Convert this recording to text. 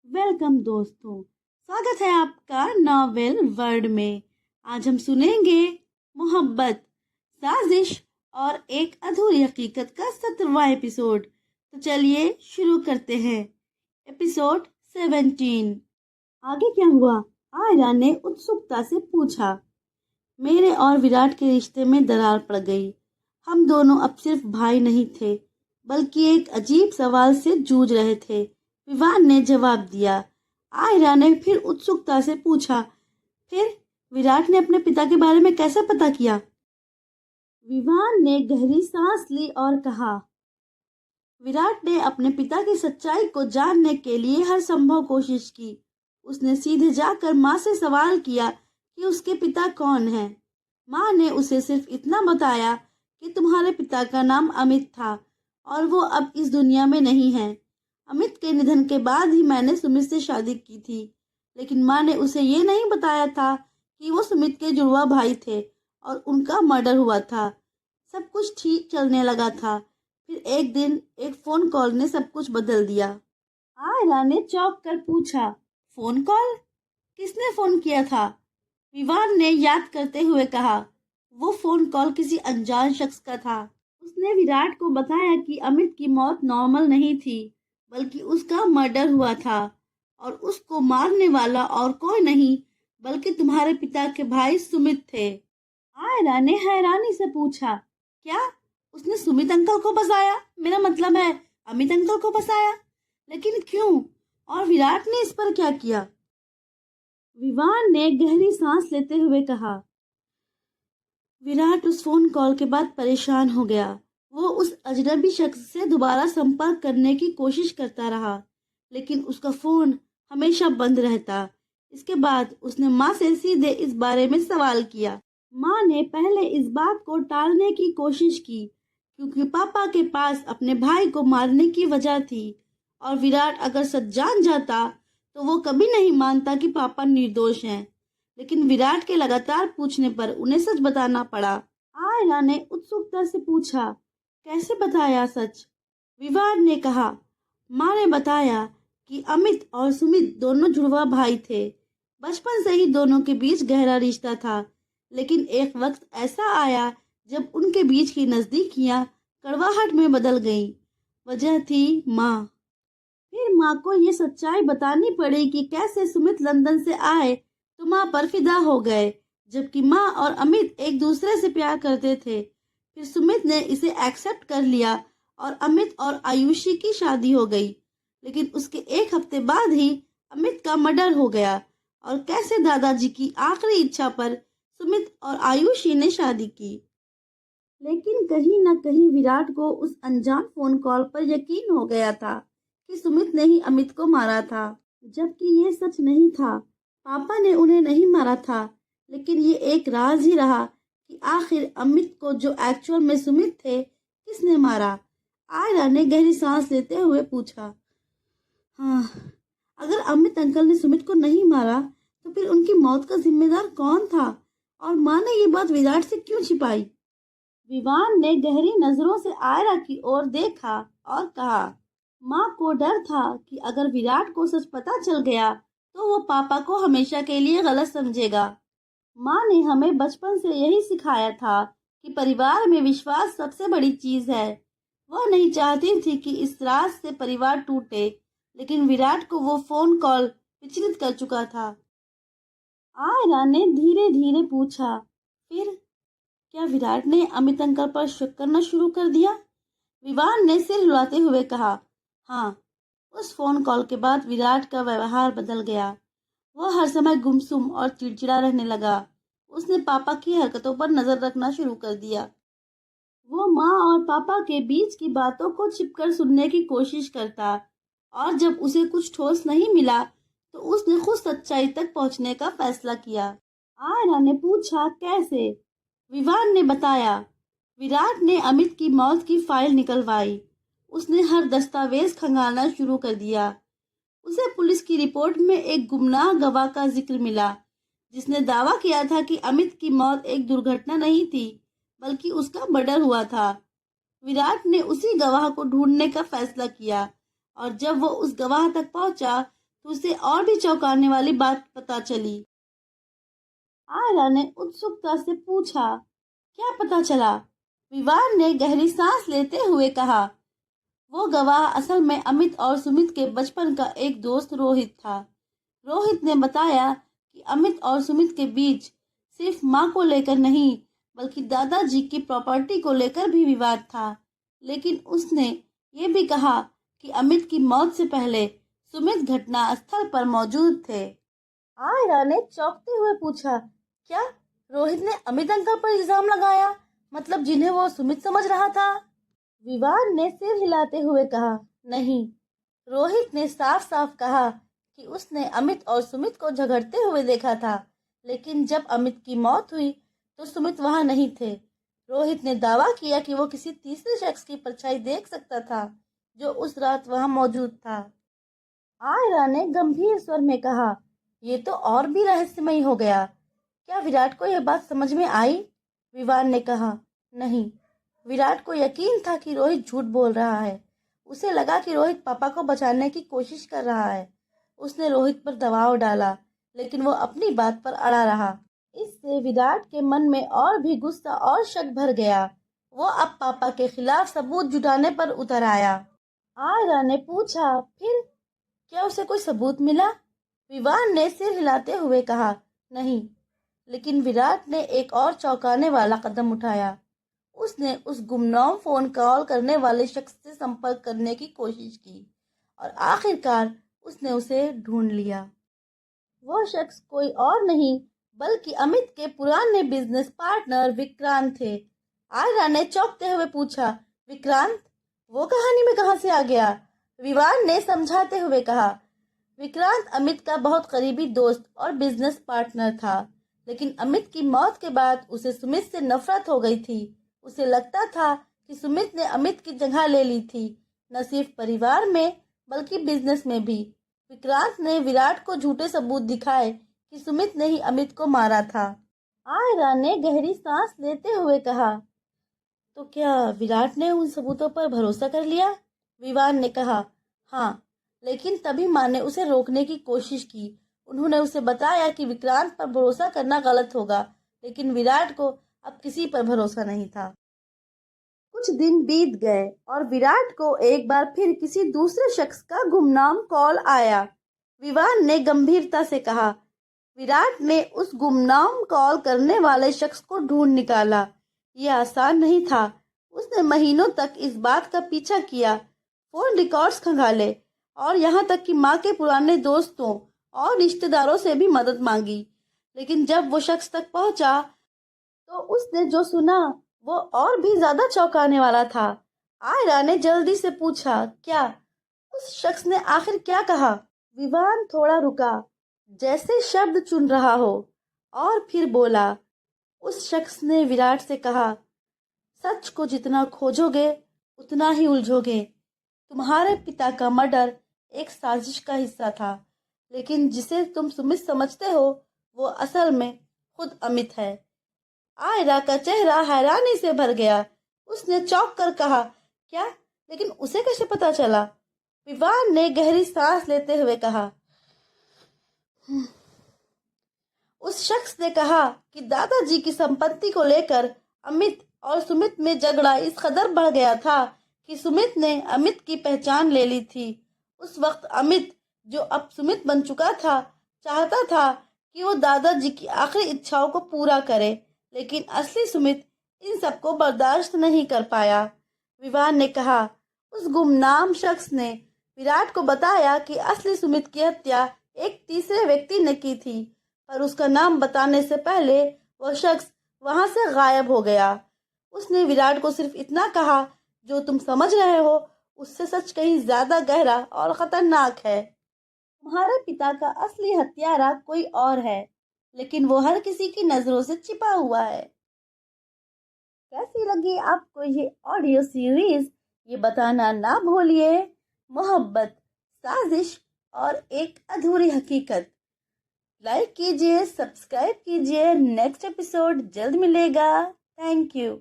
Welcome दोस्तों, स्वागत है आपका नॉवेल वर्ल्ड में। आज हम सुनेंगे मोहब्बत, साजिश और एक अधूरी हकीकत का 17वां एपिसोड। तो चलिए शुरू करते हैं। एपिसोड 17। आगे क्या हुआ? आयरा ने उत्सुकता से पूछा। मेरे और विराट के रिश्ते में दरार पड़ गई। हम दोनों अब सिर्फ भाई नहीं थे, बल्कि एक अजीब सवाल से जूझ रहे थे, विवान ने जवाब दिया। आयरा ने फिर उत्सुकता से पूछा, फिर विराट ने अपने पिता के बारे में कैसे पता किया? विवान ने गहरी सांस ली और कहा, विराट ने अपने पिता की सच्चाई को जानने के लिए हर संभव कोशिश की। उसने सीधे जाकर माँ से सवाल किया कि उसके पिता कौन हैं। माँ ने उसे सिर्फ इतना बताया कि तुम्हारे पिता का नाम अमित था और वो अब इस दुनिया में नहीं है। अमित के निधन के बाद ही मैंने सुमित से शादी की थी, लेकिन माँ ने उसे ये नहीं बताया था कि वो सुमित के जुड़वा भाई थे और उनका मर्डर हुआ था। सब कुछ ठीक चलने लगा था, फिर एक दिन एक फोन कॉल ने सब कुछ बदल दिया। आयरा ने चौंक कर पूछा, फोन कॉल? किसने फोन किया था? विवान ने याद करते हुए कहा, वो फोन कॉल किसी अनजान शख्स का था। उसने विराट को बताया कि अमित की मौत नॉर्मल नहीं थी, बल्कि उसका मर्डर हुआ था और उसको मारने वाला और कोई नहीं बल्कि तुम्हारे पिता के भाई सुमित थे। आयरा ने हैरानी से पूछा, क्या उसने सुमित अंकल को फंसाया? मेरा मतलब है अमित अंकल को फंसाया? लेकिन क्यों? और विराट ने इस पर क्या किया? विवान ने गहरी सांस लेते हुए कहा, विराट उस फोन कॉल के बाद परेशान हो गया। वो उस अजनबी शख्स से दोबारा संपर्क करने की कोशिश करता रहा, लेकिन उसका फोन हमेशा बंद रहता। इसके बाद उसने माँ से सीधे इस बारे में सवाल किया। माँ ने पहले इस बात को टालने की कोशिश की, क्योंकि पापा के पास अपने भाई को मारने की वजह थी और विराट अगर सच जान जाता तो वो कभी नहीं मानता कि पापा निर्दोष हैं। लेकिन विराट के लगातार पूछने पर उन्हें सच बताना पड़ा। आयरा ने उत्सुकता से पूछा, कैसे बताया सच? विवान ने कहा, माँ ने बताया कि अमित और सुमित दोनों जुड़वा भाई थे। बचपन से ही दोनों के बीच गहरा रिश्ता था, लेकिन एक वक्त ऐसा आया जब उनके बीच की नजदीकियां कड़वाहट में बदल गईं। वजह थी माँ। फिर माँ को ये सच्चाई बतानी पड़ी कि कैसे सुमित लंदन से आए तो माँ पर फिदा हो गए, जबकि माँ और अमित एक दूसरे से प्यार करते थे। फिर सुमित ने इसे एक्सेप्ट कर लिया और अमित और आयुषी की शादी हो गई। लेकिन उसके एक हफ्ते बाद ही अमित का मर्डर हो गया और कैसे दादाजी की आखिरी इच्छा पर सुमित और आयुषी ने शादी की। लेकिन कहीं न कहीं विराट को उस अनजान फोन कॉल पर यकीन हो गया था कि सुमित ने ही अमित को मारा था, जबकि ये सच नहीं था। पापा ने उन्हें नहीं मारा था, लेकिन ये एक राज ही रहा कि आखिर अमित को जो एक्चुअल में सुमित थे, किसने मारा? आयरा ने गहरी सांस लेते हुए पूछा, हाँ, अगर अमित अंकल ने सुमित को नहीं मारा तो फिर उनकी मौत का जिम्मेदार कौन था? और माँ ने ये बात विराट से क्यों छिपाई? विवान ने गहरी नजरों से आयरा की ओर देखा और कहा, माँ को डर था कि अगर विराट को सच पता चल गया तो वो पापा को हमेशा के लिए गलत समझेगा। माँ ने हमें बचपन से यही सिखाया था कि परिवार में विश्वास सबसे बड़ी चीज है। वह नहीं चाहती थी कि इस राज से परिवार टूटे, लेकिन विराट को वो फोन कॉल विचलित कर चुका था। आयरा ने धीरे धीरे पूछा, फिर क्या विराट ने अमित अंकल पर शक करना शुरू कर दिया? विवान ने सिर हिलाते हुए कहा, हाँ, उस फोन कॉल के बाद विराट का व्यवहार बदल गया। वह हर समय गुमसुम और चिड़चिड़ा रहने लगा। उसने पापा की हरकतों पर नजर रखना शुरू कर दिया। वो माँ और पापा के बीच की बातों को छिपकर सुनने की कोशिश करता और जब उसे कुछ ठोस नहीं मिला तो उसने खुद सच्चाई तक पहुंचने का फैसला किया। आयरा ने पूछा, कैसे? विवान ने बताया, विराट ने अमित की मौत की फाइल निकलवाई। उसने हर दस्तावेज खंगालना शुरू कर दिया। उसे पुलिस की रिपोर्ट में एक गुमनाह गवाह का जिक्र मिला, जिसने दावा किया था कि अमित की मौत एक दुर्घटना नहीं थी, बल्कि उसका मर्डर हुआ था। विराट ने उसी गवाह को ढूंढने का फैसला किया और जब वो उस गवाह तक पहुंचा तो उसे और भी चौंकाने वाली बात पता चली। आयरा ने उत्सुकता से पूछा, क्या पता चला? विवान ने गहरी सांस लेते हुए कहा, वो गवाह असल में अमित और सुमित के बचपन का एक दोस्त रोहित था। रोहित ने बताया कि अमित और सुमित के बीच सिर्फ मां को लेकर नहीं बल्कि दादाजी की प्रॉपर्टी को लेकर भी विवाद था। लेकिन उसने ये भी कहा कि अमित की मौत से पहले सुमित घटना स्थल पर मौजूद थे। आयरा ने चौंकते हुए पूछा, क्या रोहित ने अमित अंकल पर इल्जाम लगाया? मतलब जिन्हें वो सुमित समझ रहा था? विवान ने सिर हिलाते हुए कहा, नहीं। रोहित ने साफ साफ कहा कि उसने अमित और सुमित को झगड़ते हुए देखा था, लेकिन जब अमित की मौत हुई तो सुमित वहां नहीं थे। रोहित ने दावा किया कि वो किसी तीसरे शख्स की परछाई देख सकता था जो उस रात वहां मौजूद था। आयरा ने गंभीर स्वर में कहा, ये तो और भी रहस्यमयी हो गया। क्या विराट को यह बात समझ में आई? विवान ने कहा, नहीं। विराट को यकीन था कि रोहित झूठ बोल रहा है। उसे लगा कि रोहित पापा को बचाने की कोशिश कर रहा है। उसने रोहित पर दबाव डाला, लेकिन वो अपनी बात पर अड़ा रहा। इससे विराट के मन में और भी गुस्सा और शक भर गया। वो अब पापा के खिलाफ सबूत जुटाने पर उतर आया। आयरा ने पूछा, फिर क्या उसे कोई सबूत मिला? विवान ने सिर हिलाते हुए कहा, नहीं। लेकिन विराट ने एक और चौंकाने वाला कदम उठाया। उसने उस गुमनाम फोन कॉल करने वाले शख्स से संपर्क करने की कोशिश की और आखिरकार उसने उसे ढूंढ लिया। वो शख्स कोई और नहीं बल्कि अमित के पुराने बिजनेस पार्टनर विक्रांत थे। आयरा ने चौंकते हुए पूछा, विक्रांत? वो कहानी में कहां से आ गया? विवान ने समझाते हुए कहा, विक्रांत अमित का बहुत करीबी दोस्त और बिजनेस पार्टनर था, लेकिन अमित की मौत के बाद उसे सुमित से नफरत हो गई थी। उसे लगता था कि सुमित ने अमित की जगह ले ली थी, न सिर्फ परिवार में बल्कि बिजनेस में भी। विक्रांत ने विराट को झूठे सबूत दिखाए कि सुमित ने ही अमित को मारा था। आयरा ने गहरी सांस लेते हुए कहा, तो क्या विराट ने उन सबूतों पर भरोसा कर लिया? विवान ने कहा, हाँ, लेकिन तभी मां ने उसे रोकने की कोशिश की। उन्होंने उसे बताया कि विक्रांत पर भरोसा करना गलत होगा, लेकिन विराट को अब किसी पर भरोसा नहीं था। कुछ दिन बीत गए और विराट को एक बार फिर किसी दूसरे शख्स का गुमनाम कॉल आया। विवान ने गंभीरता से कहा, विराट ने उस गुमनाम कॉल करने वाले शख्स को ढूंढ निकाला। यह आसान नहीं था। उसने महीनों तक इस बात का पीछा किया, फोन रिकॉर्ड्स खंगाले और यहाँ तक कि माँ के पुराने दोस्तों और रिश्तेदारों से भी मदद मांगी। लेकिन जब वो शख्स तक पहुंचा तो उसने जो सुना वो और भी ज्यादा चौंकाने वाला था। आयरा ने जल्दी से पूछा, क्या उस शख्स ने आखिर क्या कहा? विवान थोड़ा रुका, जैसे शब्द चुन रहा हो, और फिर बोला, उस शख्स ने विराट से कहा, सच को जितना खोजोगे उतना ही उलझोगे। तुम्हारे पिता का मर्डर एक साजिश का हिस्सा था, लेकिन जिसे तुम सुमित समझते हो वो असल में खुद अमित है। आयरा का चेहरा हैरानी से भर गया। उसने चौंक कर कहा, क्या? लेकिन उसे कैसे पता चला? विवान ने गहरी सांस लेते हुए कहा, उस शख्स ने कहा कि दादाजी की संपत्ति को लेकर अमित और सुमित में झगड़ा इस कदर बढ़ गया था कि सुमित ने अमित की पहचान ले ली थी। उस वक्त अमित, जो अब सुमित बन चुका था, चाहता था कि वो दादाजी की आखिरी इच्छाओं को पूरा करे, लेकिन असली सुमित इन सबको बर्दाश्त नहीं कर पाया। विवान ने कहा, उस गुमनाम शख्स ने विराट को बताया कि असली सुमित की हत्या एक तीसरे व्यक्ति ने की थी, पर उसका नाम बताने से पहले वह शख्स वहां से गायब हो गया। उसने विराट को सिर्फ इतना कहा, जो तुम समझ रहे हो उससे सच कहीं ज्यादा गहरा और खतरनाक है। तुम्हारे पिता का असली हत्यारा कोई और है, लेकिन वो हर किसी की नजरों से छिपा हुआ है। कैसी लगी आपको ये ऑडियो सीरीज? ये बताना ना भूलिए। मोहब्बत, साजिश और एक अधूरी हकीकत। लाइक कीजिए, सब्सक्राइब कीजिए। नेक्स्ट एपिसोड जल्द मिलेगा। Thank you.